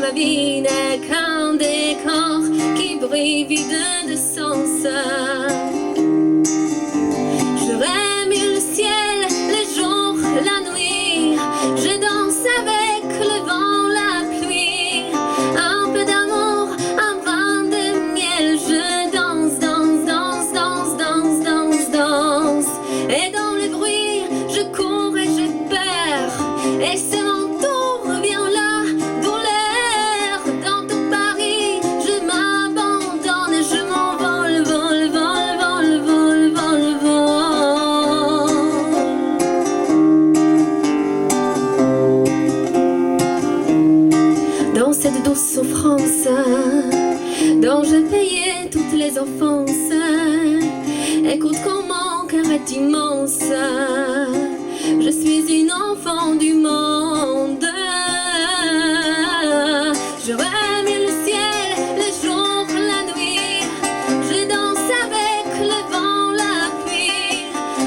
ma vie n'est qu'un décor qui brille vide de sens. Je rêve le ciel, les jours, la nuit. Je danse avec le vent, la pluie. Un peu d'amour, un brin de miel. Je danse, danse, danse, danse, danse, danse, danse. Et dans le bruit, je cours et je perds. Et c'est mon tour, viens là, dans l'air. Dans tout Paris, je m'abandonne. Je m'envole, vole, vole, vole, vole, vole, vole. Dans cette douce souffrance dont j'ai payé toutes les offenses, écoute comment cœur est immense. Je suis une enfant du monde. Je rêve le ciel, le jour, la nuit. Je danse avec le vent, la pluie.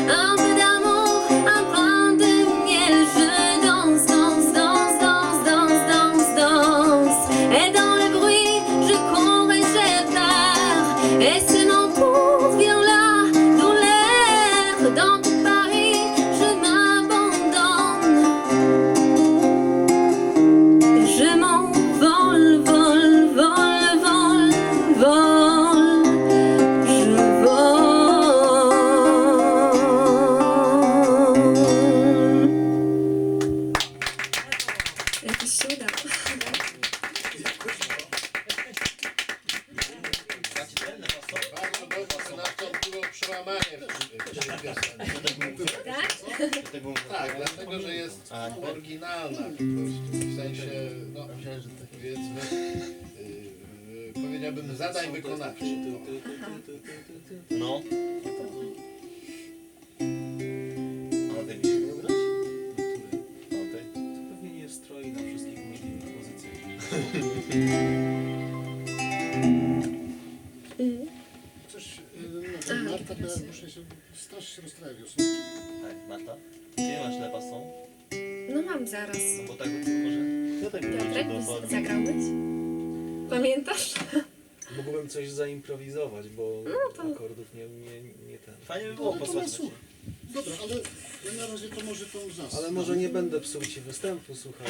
Un peu d'amour, un brin de miel. Je danse, danse, danse, danse, danse, danse, danse. Et dans le bruit, je cours et j'ai peur. Et c'est mon tour, viens là, dans l'air, dans tout Paris, je m'abandonne. Je m'envole, vole, vole, vole, vole. Je vole. Это всё, да. Bardzo dobrze, na to było przełamanie w tej piosence. Tak, dlatego, że jest oryginalna po prostu, w sensie, no, powiedzmy, powiedziałbym zadań wykonawczych. No. A ty mi się nie grać? A ty? Pewnie nie stroi na wszystkich możliwych pozycjach. Coś, Marta, bo ja muszę się strasznie rozstrawić. Tak, Marta? Gdzie masz le passant? No mam zaraz. No bo tak może... Ja tak Piotrek, zagrałbyś? Pamiętasz? Mógłbym coś zaimprowizować, bo No to- akordów nie ten. Fajnie by było No to posłuchać. słuchaj. Dobra, ale ja na razie to może tą zasad. Ale może nie będę psuł ci występu, słuchaj.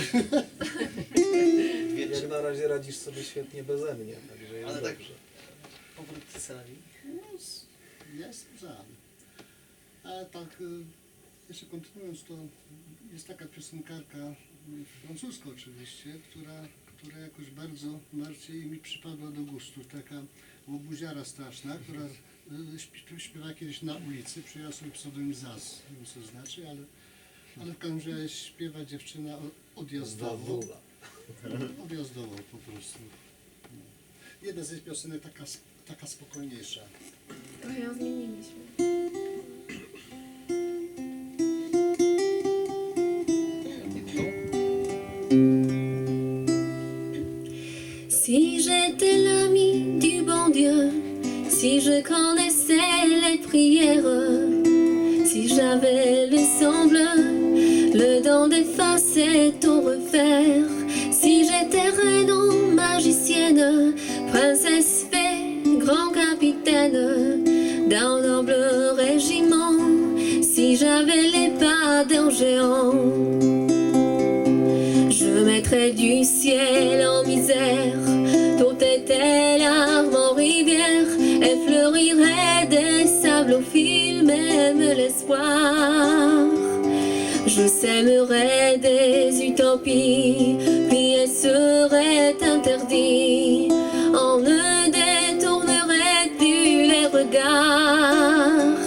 Jak na razie radzisz sobie świetnie beze mnie, także jest Ale tak- dobrze. Powrót scenowi? No, ja jestem za. A tak, jeszcze kontynuując, to jest taka piosenkarka, francuska oczywiście, która jakoś bardzo Marcie i mi przypadła do gustu. Taka łobuziara straszna, która śpiewa kiedyś na ulicy, przyjęła sobie pseudonim Zaz, nie wiem co znaczy, ale w każdym razie śpiewa dziewczyna odjazdowo. Odjazdowo po prostu. No. Jedna z jej piosenek taka spokojniejsza. Trochę ją zmieniliśmy. Si j'étais l'ami du bon Dieu, si je connaissais les prières, si j'avais le sang bleu, le don d'effacer tout refaire, si j'étais reine ou magicienne, princesse fée, grand capitaine d'un noble régiment, si j'avais les pas d'un géant, je mettrais du ciel en misère, tout était larmes en rivière, et fleurirait des sables au fil, même l'espoir. Je sèmerais des utopies, puis elles seraient interdites. On ne détournerait plus les regards.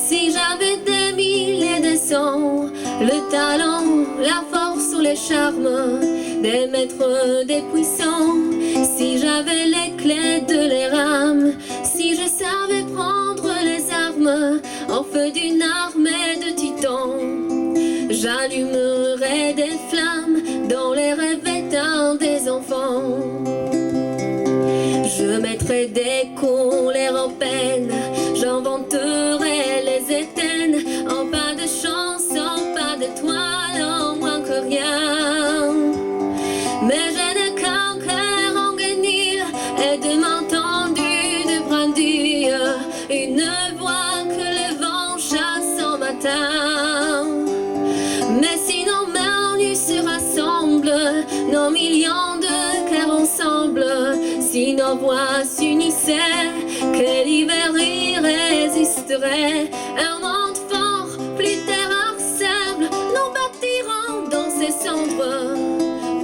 Si j'avais des mille et des cents, le talent, la force ou les charmes des maîtres, des puissants, si j'avais les clés de les rames, si je savais prendre les armes en feu d'une armée de titans, j'allumerais des flammes dans les rêves éteints des enfants. Je mettrais des colères en peine, j'inventerais les étennes, en pas de chance, en pas d'étoile, en moins que rien. Mais je n'ai qu'un millions de cœurs ensemble. Si nos voix s'unissaient, quel hiver irrésisterait. Un monde fort, plus terrassable, nous bâtirons dans ses cendres.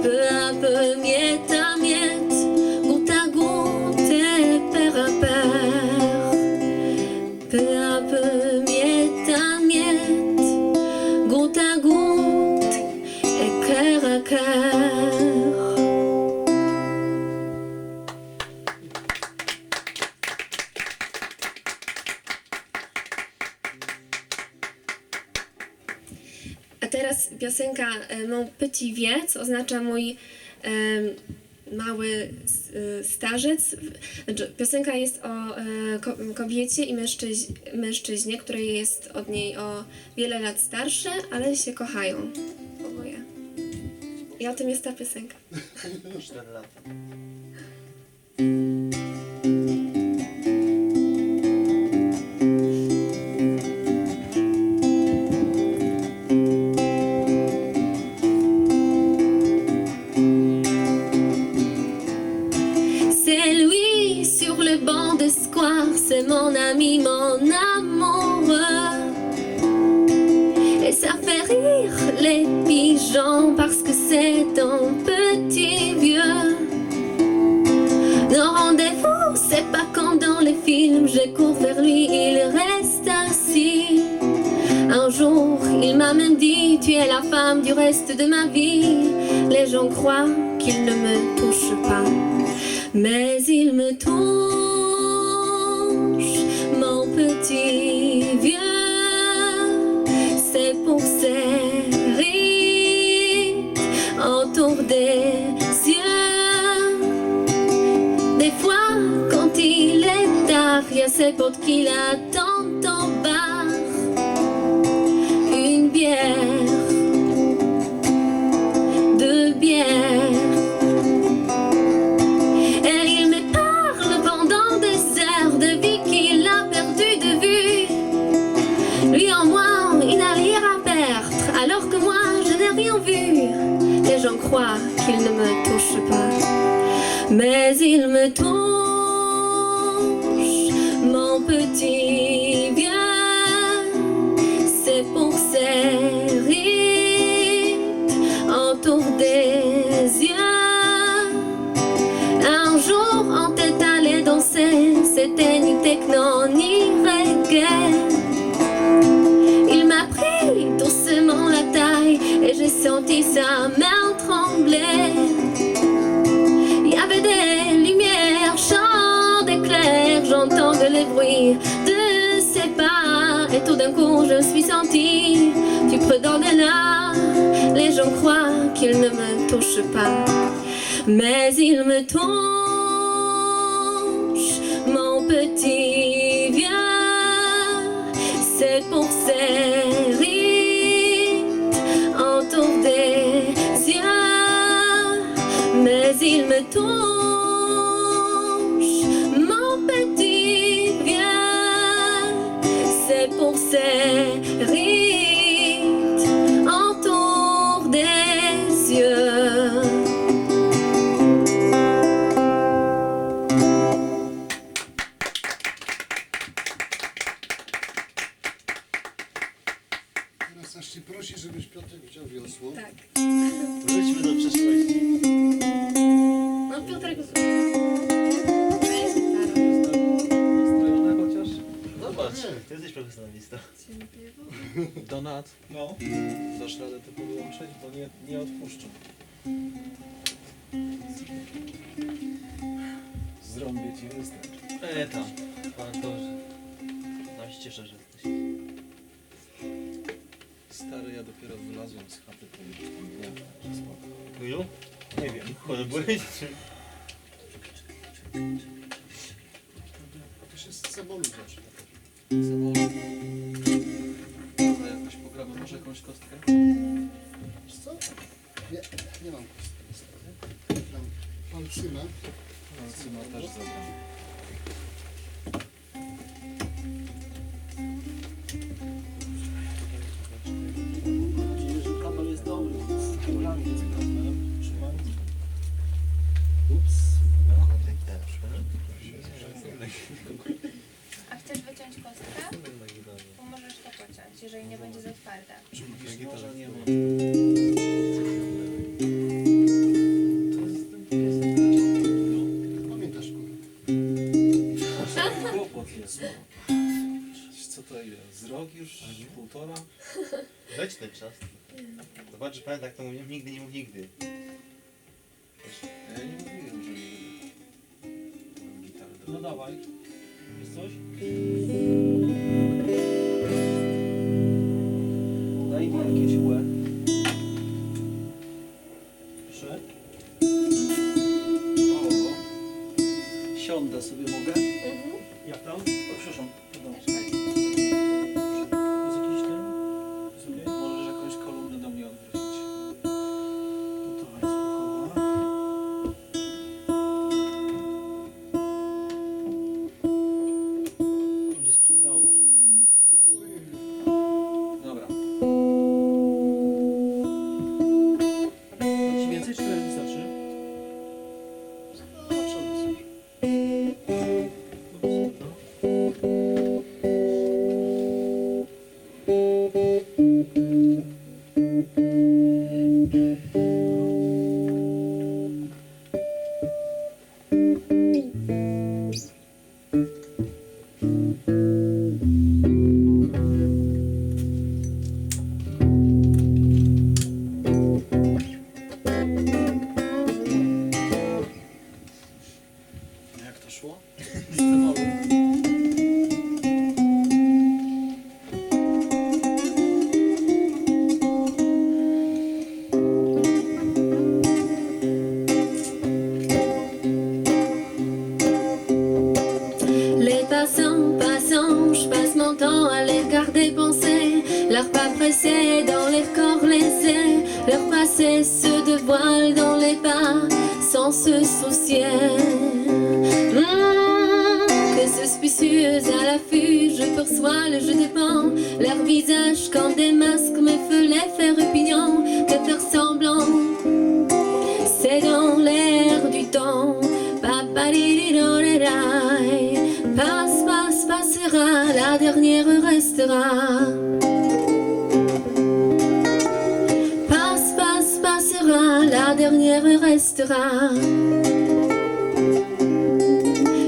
Peu à peu, miette à miette, goutte à goutte et paire à paire. Peu à peu, miette à miette, goutte à goutte et cœur à cœur. A teraz piosenka Mon Petit Wiec oznacza mój mały starzec. Znaczy, piosenka jest o kobiecie i mężczyźnie, który jest od niej o wiele lat starszy, ale się kochają oboje. I o tym jest ta piosenka. 4 lata. C'est lui sur le banc de square, c'est mon ami, mon amoureux. Et ça fait rire les pigeons parce que c'est un petit vieux. Nos rendez-vous, c'est pas comme dans les films, je cours vers lui, il reste assis. Un jour, il m'a même dit, tu es la femme du reste de ma vie. Les gens croient qu'il ne me touche pas, mais il me touche, mon petit vieux. C'est pour ses rides autour des yeux. Des fois, quand il est tard, il y a ses potes qui l'attendent en bar. Une bière, 2 bières. Et il me parle pendant des heures de vie qu'il a perdu de vue. Lui en moi, il n'a rien à perdre, alors que moi, je n'ai rien vu. Les gens croient qu'il ne me touche pas, mais il me touche, mon petit vieux. C'est pour ses rides autour des yeux. Un jour, on est allé danser, c'était ni techno ni reggae. Il m'a pris doucement la taille et j'ai senti sa main trembler. Il y avait des lumières, chants d'éclairs, j'entends les bruits de ses pas. Et tout d'un coup je me suis sentie plus prudent de là. Les gens croient qu'il ne me touche pas, mais il me touche, mon petit vieux. C'est pour ses rides autour des yeux, mais il me touche, mon petit vieux. C'est pour ses rides autour des yeux. Teraz aż cię prosi, żebyś Piotrek wziął wiosło. Tak. Wróćmy do przeszłości. No Piotrek... Nastrojone chociaż? Zobacz, ty jesteś profesjonalista. Donat, No. dasz radę to podłączyć, bo nie odpuszczę. Zrąbię ci występ. Tam. Pan to, że... No się cieszę, że jesteś. Stary, ja dopiero wylazłem z chaty po tam dnia, że spoko. Kuju? Nie wiem. Chory byłeś? To się z cebolu zaczyna. Jakoś pogramy może jakąś kostkę? Wiesz co? Nie mam kostki niestety. Gram palcyma. Cyma też zabrał. Mam nadzieję, że kabel jest dobry, z kablami jest problem. Trzymając. Ups. A chcesz wyciąć kostkę? Bo możesz to pociąć, jeżeli nie będzie za twarda. Może nie ma. Pamiętasz, kurwa? Kłopot jest. Co to ile? Z rok już? Półtora? Weź ten czas. Zobacz, że pamiętam jak to mówiłem, nigdy nie mów nigdy. Ja nie mówiłem, że nie będę gitarę No dawaj. Jest coś? Daj mi jakieś łe. Proszę. O. Siądę sobie, mogę? Jak tam? O, przepraszam. Pardon. Jest jakiś ten? Sobie? Możesz jakąś kolumnę do mnie odwrócić. Tutaj spokojnie. Będzie sprzątało. Dobra. Dać ci więcej, czy tyle wystarczy? Jak to szło? Z cemolu. Les passants, passants, je passe mon temps à les regarder penser. Leurs pas pressés dans les corps laissés, leur passé se dévoile dans les pas sans se soucier. Que suspicieuse à l'affût, je perçois le jeu des pans. Leurs visages comme des masques me font l'effet répugnant. Que faire semblant, c'est dans l'air du temps. Paparididorirai. Passe, passe, passera, la dernière restera. Passe, passe, passera, la dernière restera.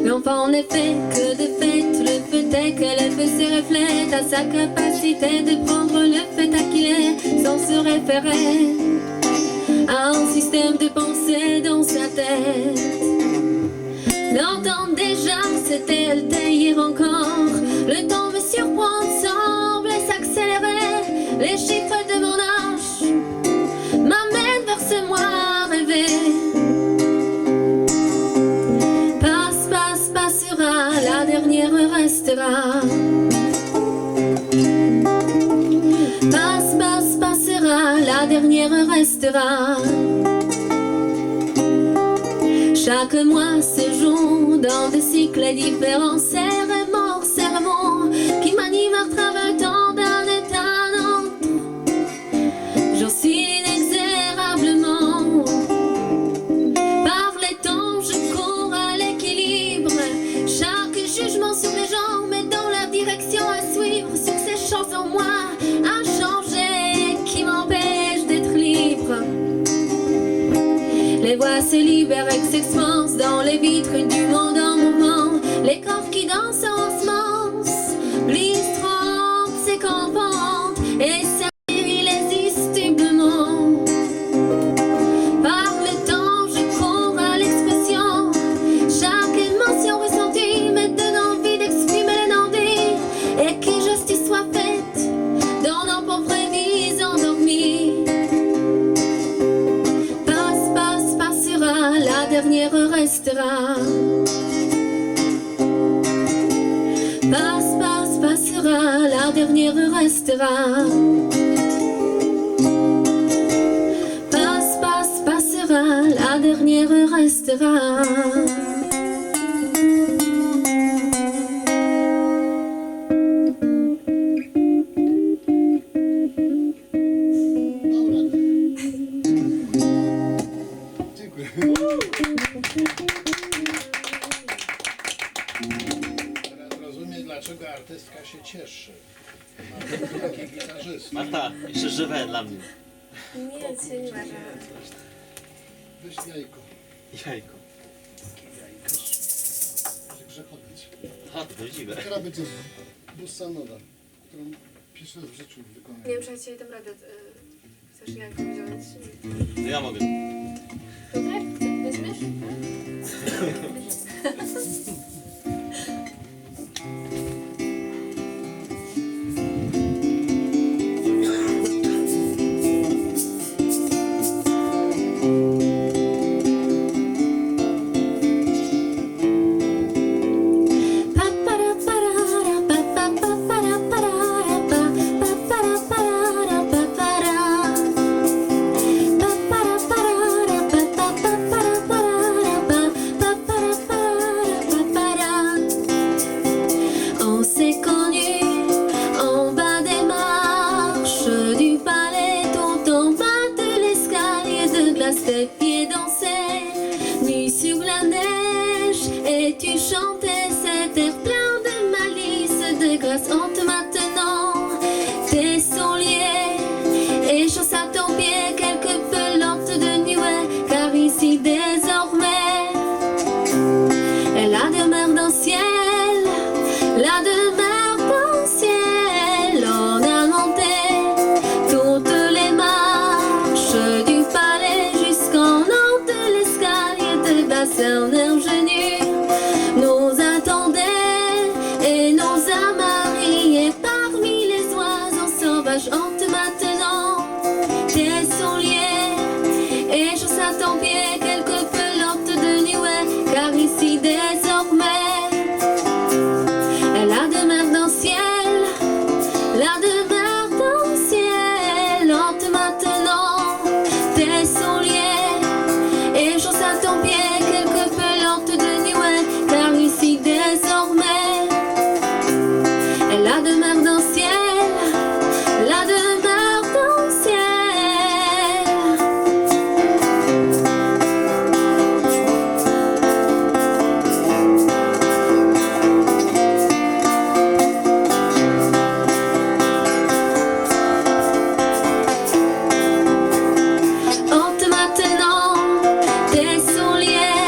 L'enfant n'est fait que de fait, le fait est que l'effet se reflète à sa capacité de prendre le fait à qu'il est sans se référer à un système de pensée dans sa tête. Longtemps déjà, c'était elle hier encore. Le temps me surprend, semble s'accélérer. Les chiffres de mon âge m'amènent vers ce moi rêvé. Passe, passe, passera, la dernière restera. Passe, passe, passera, la dernière restera. Chaque mois se joue dans des cycles différents, serrement, serment, qui m'anime à travers tant d'un état à un autre. J'oscille inexorablement. Par les temps, je cours à l'équilibre. Chaque jugement sur les gens met dans la direction à suivre. Sur ces choses en moi à changer qui m'empêche d'être libre. Les voix se libèrent et s'expansent dans les vitres du monde en mouvement. Les corps qui dansent en semences glissent, trempent, s'écompendent et s'appellent irrésistiblement. Par le temps, je cours à l'expression. Chaque émotion ressentie me donne envie d'exprimer les non-dits et que justice soit faite dans nos pauvres vies endormies. La dernière restera. Passe, passe, passera, la dernière restera. Passe, passe, passera, la dernière restera. Dziękuję. Teraz rozumiem, dlaczego artystka się cieszy. Ma taki gitarzysta. Marta, jeszcze żywe dla mnie. Nie, się nie ma. Weź jajko, Jajko. że grzechowiec. A, to prawdziwe. Teraz będzie bossa nova, którą pierwszy raz w życiu wykonuję. Nie wiem, czy ja dzisiaj dam radę. Chcesz jajko wziąć? To ja mogę. Piotrek, weźmiesz? On s'est connus en bas des marches du palais, tout en bas de l'escalier de glace, tes pieds dansaient, nus sur la neige, et tu chantais cet air plein de malice, de grâce honte maintenant. Tes souliers et chausses à ton pied, quelque peu lente de nuée, car ici désormais, la demeure d'un ciel, la demeure d'un ciel. On a monté toutes les marches du palais jusqu'en haut de l'escalier de bassin ingénu. Nous attendait et nous a mariés parmi les oiseaux sauvages. Honte maintenant, tes souliers et chausses à ton pied, quelque peu lente de nuée, car ici désormais, la demeure d'un ciel, la demeure d'un ciel. Honte maintenant, tes souliers et chausses à ton pied, quelque peu lente de nuée, car ici désormais, la demeure d'un ciel, la demeure d'un ciel. Honte maintenant, tes souliers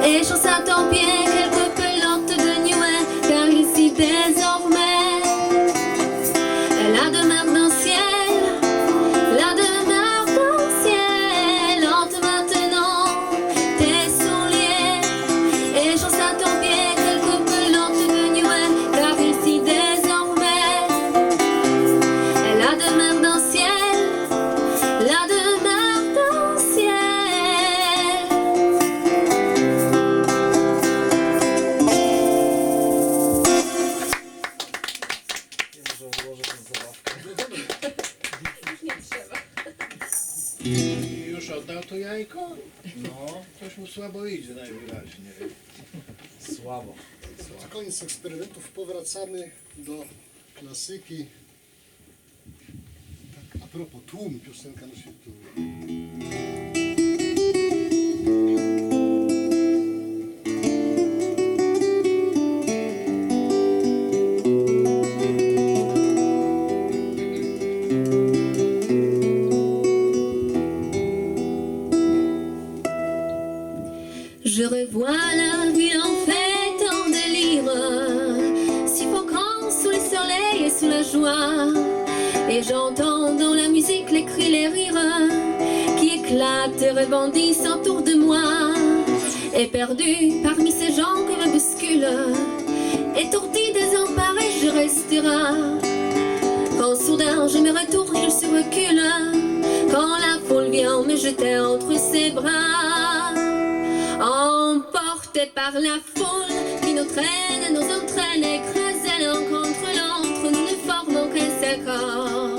et chausses à ton pied, quelque peu lente de nuée, car ici désormais, la demeure d'un ciel, la demeure d'un ciel. Honte maintenant, tes souliers et chausses à ton pied, quelque peu lente de nuée, car ici désormais, la demeure d'un ciel, la demeure d'un ciel. Nie może odłożę tę zabawkę. Nie trzeba. I już oddał to jajko? No, Coś mu słabo idzie najwyraźniej. słabo. Na koniec eksperymentów powracamy do klasyki. Tak, a propos, tłum, piosenka nosi tłum. Je revois la ville en fête, en délire, suffoquant sous le soleil et sous la joie. Et j'entends dans la musique les cris, les rires qui éclatent et rebondissent autour de moi. Et perdu parmi ces gens que me bousculent, étourdi, désemparé, je resterai. Quand soudain je me retourne, il se recule, quand la foule vient me jeter entre ses bras. Emportés par la foule qui nous traîne, nous entraîne, écrasés l'un contre l'autre, nous ne formons qu'un seul corps.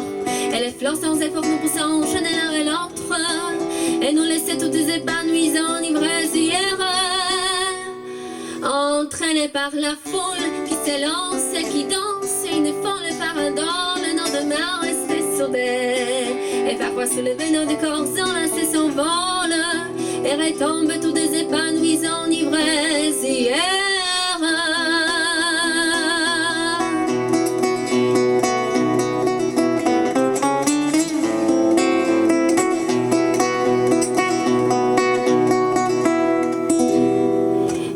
Et les fleurs sans effort nous poussent enchaîner l'un et l'autre, et nous laisser toutes épanouies en ivresse d'hier. Entraînés par la foule qui s'élance et qui danse, ils ne font le fardeau, le nom de mer resté soudé. Et parfois sous le venin du corps enlacé s'envole, et retombent tous des épanouis en ivresse hier.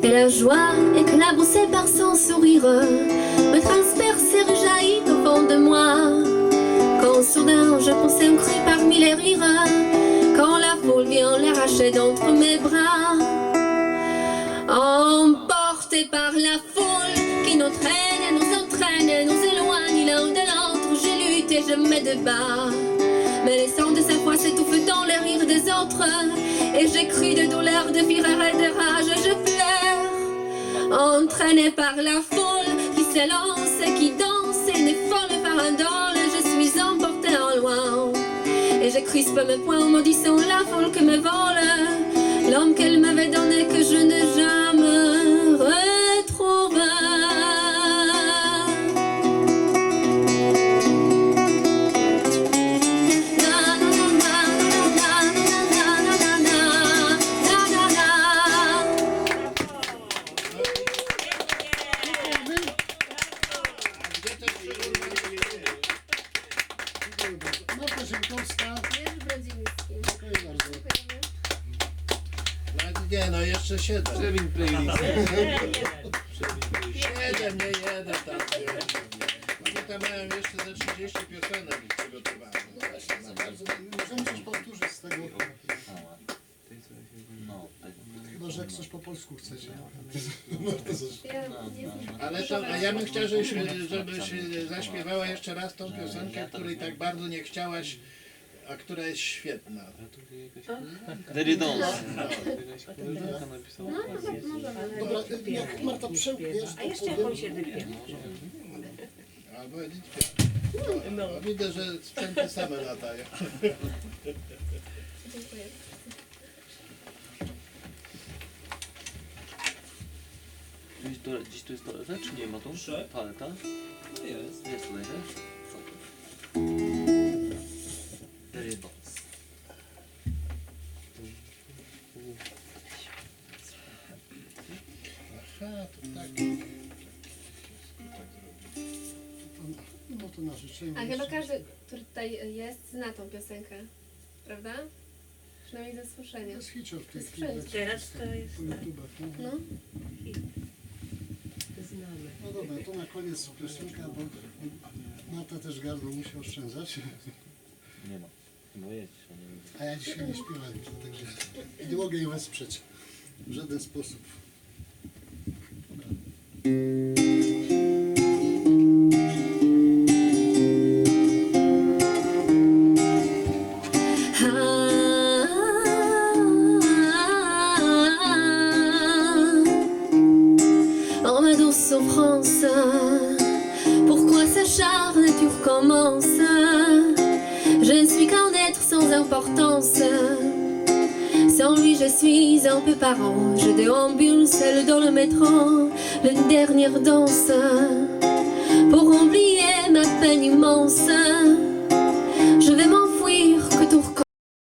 Et la joie éclaboussée par son sourire me transperce et rejaillit au fond de moi. Quand soudain je pousse un cri parmi les rires, quand la foule vient l'arracher d'entre mes bras. Emporté par la foule qui nous traîne, nous entraîne, nous éloigne l'un de l'autre, je lutte et je me débat. Mais les sons de sa voix s'étouffent dans les rires des autres, et j'ai cri de douleur, de fureur et de rage, je pleure. Entraîné par la foule qui s'élance et qui danse, une folle farandole, je suis emporté en loin. Et je crispe mes poings en maudissant la foule que me vole l'homme qu'elle m'avait donné, que je n'ai jamais retrouvé. Marta Ziemkowska. Dziękuję bardzo. Nie no, jeszcze 7. Przewin playlist. 7, nie 1 tam. Oni tam mają jeszcze ze 30 piosenek przygotowanych. Możemy coś powtórzyć z tego. No, tak. Chyba, że jak coś po polsku chcecie. Ale to, a ja bym chciał, żebyś zaśpiewała jeszcze raz tą piosenkę, której tak bardzo nie chciałaś, a która jest świetna. Deridons. Dobra, jak Marta przełkniesz, A jeszcze jakąś jedynkę. Albo Edithka. No, widzę, że sprzęty same latają. Dziękuję. Dziś tu jest toaleta, czy nie ma tu? Toaleta? Jest. Jest tutaj, tak? Deridons. Aha, to tak. No to na życzenie. A chyba każdy, który tutaj jest, zna tą piosenkę, prawda? Przynajmniej ze To słyszenia. jest hicior w tej To jest chwili. wszędzie. Teraz to jest Po YouTubach. No. znane. No dobra, to na koniec piosenka, bo Marta też gardło musi oszczędzać. Nie ma. No jedź, A ja dzisiaj nie śpiewam, także nie mogę jej wesprzeć w żaden sposób. Oh ma douce souffrance, pourquoi s'acharne tu recommences? Je ne suis qu'un être sans importance. Sans lui je suis un peu parent. Je déambule seule dans le métro, la dernière danse, pour oublier ma peine immense.